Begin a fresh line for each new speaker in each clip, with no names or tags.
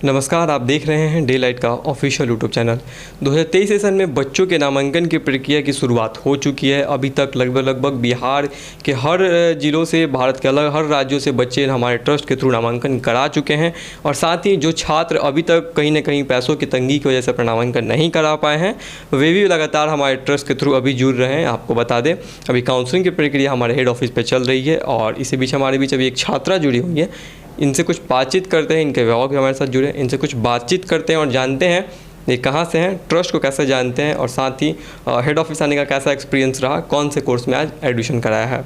नमस्कार, आप देख रहे हैं डे लाइट का ऑफिशियल यूट्यूब चैनल। 2023 सेशन में बच्चों के नामांकन की प्रक्रिया की शुरुआत हो चुकी है। अभी तक लगभग बिहार के हर ज़िलों से, भारत के अलग हर राज्यों से बच्चे हमारे ट्रस्ट के थ्रू नामांकन करा चुके हैं। और साथ ही जो छात्र अभी तक कहीं ना कहीं पैसों की तंगी की वजह से अपना नामांकन नहीं करा पाए हैं, वे भी लगातार हमारे ट्रस्ट के थ्रू अभी जुड़ रहे हैं। आपको बता दें, अभी काउंसलिंग की प्रक्रिया हमारे हेड ऑफिस पर चल रही है और इसी बीच हमारे बीच अभी एक छात्रा जुड़ी हुई है। इनसे कुछ बातचीत करते हैं, इनके अभिभावक भी हमारे साथ जुड़े हैं, इनसे कुछ बातचीत करते हैं और जानते हैं ये कहाँ से हैं, ट्रस्ट को कैसे जानते हैं और साथ ही हेड ऑफिस आने का कैसा एक्सपीरियंस रहा, कौन से कोर्स में आज एडमिशन कराया है।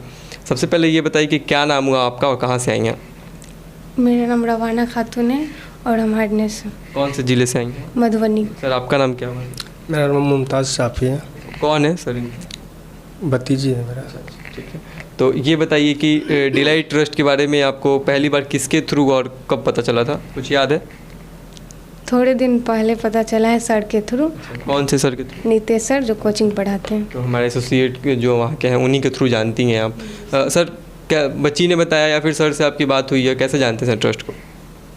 सबसे पहले ये बताइए कि क्या नाम हुआ आपका और कहाँ से आई हैं?
मेरा नाम रवाना खातून है और हम हार्डनेस से।
कौन से ज़िले से आई हैं?
मधुबनी।
सर आपका नाम क्या हुआ?
मेरा नाम मुमताज़ साफ़ी है।
कौन है सर?
भतीजी है मेरा।
ठीक है, तो ये बताइए कि डिलाइट ट्रस्ट के बारे में आपको पहली बार किसके थ्रू और कब पता चला था, कुछ याद है?
थोड़े दिन पहले पता चला है सर के थ्रू।
कौन से सर के थ्रू?
नीतीश सर जो कोचिंग पढ़ाते हैं।
तो हमारे एसोसिएट जो वहाँ के हैं उन्हीं के थ्रू जानती हैं आप। सर क्या बच्ची ने बताया या फिर सर से आपकी बात हुई है, कैसे जानते हैं सर ट्रस्ट को?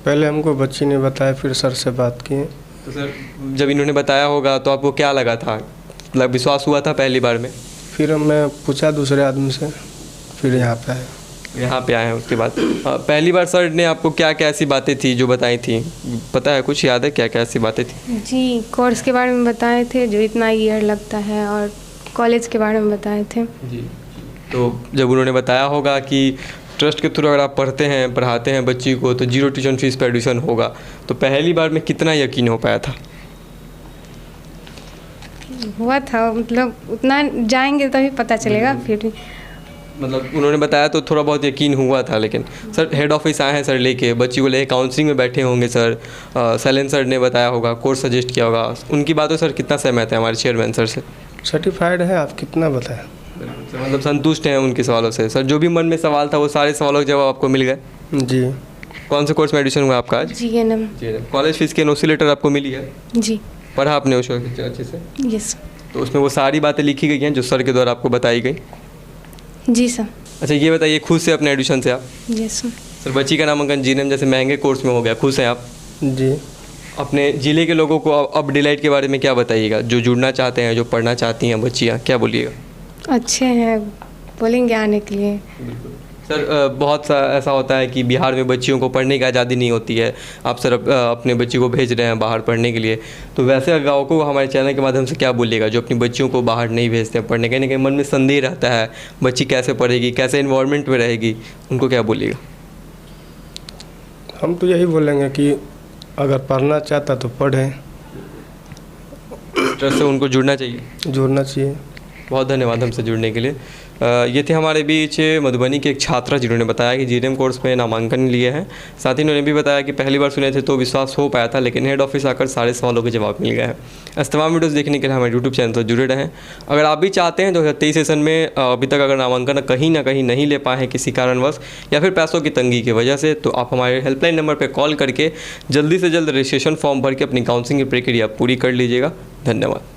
पहले हमको बच्ची ने बताया, फिर सर से बात की।
तो सर जब इन्होंने बताया होगा तो आपको क्या लगा था, मतलब विश्वास हुआ था पहली बार में?
फिर मैं पूछा दूसरे आदमी से, फिर यहाँ पे
आए हैं। उसके बाद पहली बार सर ने आपको क्या क्या ऐसी बातें थी जो बताई थी, पता है कुछ याद है क्या क्या ऐसी बातें थी?
जी, कोर्स के बारे में बताए थे, जो इतना ईयर लगता है, और कॉलेज के बारे में बताए थे।
जी, तो जब उन्होंने बताया होगा कि ट्रस्ट के थ्रू अगर आप पढ़ते हैं, पढ़ाते हैं बच्ची को तो 0 ट्यूशन फीस पर एडमिशन होगा, तो पहली बार में कितना यकीन हो पाया था?
हुआ था, मतलब उतना जाएंगे तभी पता चलेगा। फिर
मतलब उन्होंने बताया तो थोड़ा बहुत यकीन हुआ था। लेकिन सर हेड ऑफिस आए हैं सर लेके, बच्ची को लेके काउंसलिंग में बैठे होंगे सर, सैलेन सर ने बताया होगा, कोर्स सजेस्ट किया होगा, उनकी बातों सर कितना सहमत है हमारे चेयरमैन सर से?
सर्टिफाइड है, आप कितना बताएं।
मतलब संतुष्ट हैं उनके सवालों से? सर जो भी मन में सवाल था वो सारे सवालों के जवाब आपको मिल गए?
जी।
कौन से कोर्स में एडमिशन हुआ आपका आज?
GNM।
कॉलेज फीस की एनओसी लेटर आपको मिली है?
जी।
पढ़ा आपने उस अच्छे से?
यस।
तो उसमें वो सारी बातें लिखी गई हैं जो सर के द्वारा आपको बताई गई?
जी सर।
अच्छा ये बताइए, खुश से अपने एडमिशन से आप?
Yes sir.
सर बच्ची का नामांकन GNM जैसे महंगे कोर्स में हो गया, खुश हैं आप?
जी।
अपने ज़िले के लोगों को अब डिलाइट के बारे में क्या बताइएगा, जो जुड़ना चाहते हैं, जो पढ़ना चाहती हैं बच्चियाँ, क्या बोलिएगा?
अच्छे हैं, बोलेंगे आने के लिए।
सर बहुत सा ऐसा होता है कि बिहार में बच्चियों को पढ़ने की आज़ादी नहीं होती है, आप सर अपने बच्ची को भेज रहे हैं बाहर पढ़ने के लिए, तो वैसे अभिभावकों को हमारे चैनल के माध्यम से क्या बोलिएगा जो अपनी बच्चियों को बाहर नहीं भेजते हैं पढ़ने? कहीं ना कहीं मन में संदेह रहता है, बच्ची कैसे पढ़ेगी, कैसे इन्वायरमेंट में रहेगी, उनको क्या बोलिएगा?
हम तो यही बोलेंगे कि अगर पढ़ना चाहता तो पढ़ें,
ट्रस्ट से उनको जुड़ना चाहिए।
जुड़ना चाहिए।
बहुत धन्यवाद हमसे जुड़ने के लिए। ये थे हमारे बीच मधुबनी के एक छात्रा जिन्होंने बताया कि GNM कोर्स में नामांकन लिए हैं। साथ ही उन्होंने भी बताया कि पहली बार सुने थे तो विश्वास हो पाया था, लेकिन हेड ऑफिस आकर सारे सवालों के जवाब मिल गए हैं। इस तमाम वीडियोस देखने के लिए हमारे यूट्यूब चैनल से जुड़े रहें। अगर आप भी चाहते हैं 2023 सेशन में अभी तक अगर नामांकन कहीं ना कहीं नहीं ले पाए हैं किसी कारणवश या फिर पैसों की तंगी की वजह से, तो आप हमारे हेल्पलाइन नंबर पर कॉल करके जल्दी से जल्द रजिस्ट्रेशन फॉर्म भर के अपनी काउंसलिंग की प्रक्रिया पूरी कर लीजिएगा। धन्यवाद।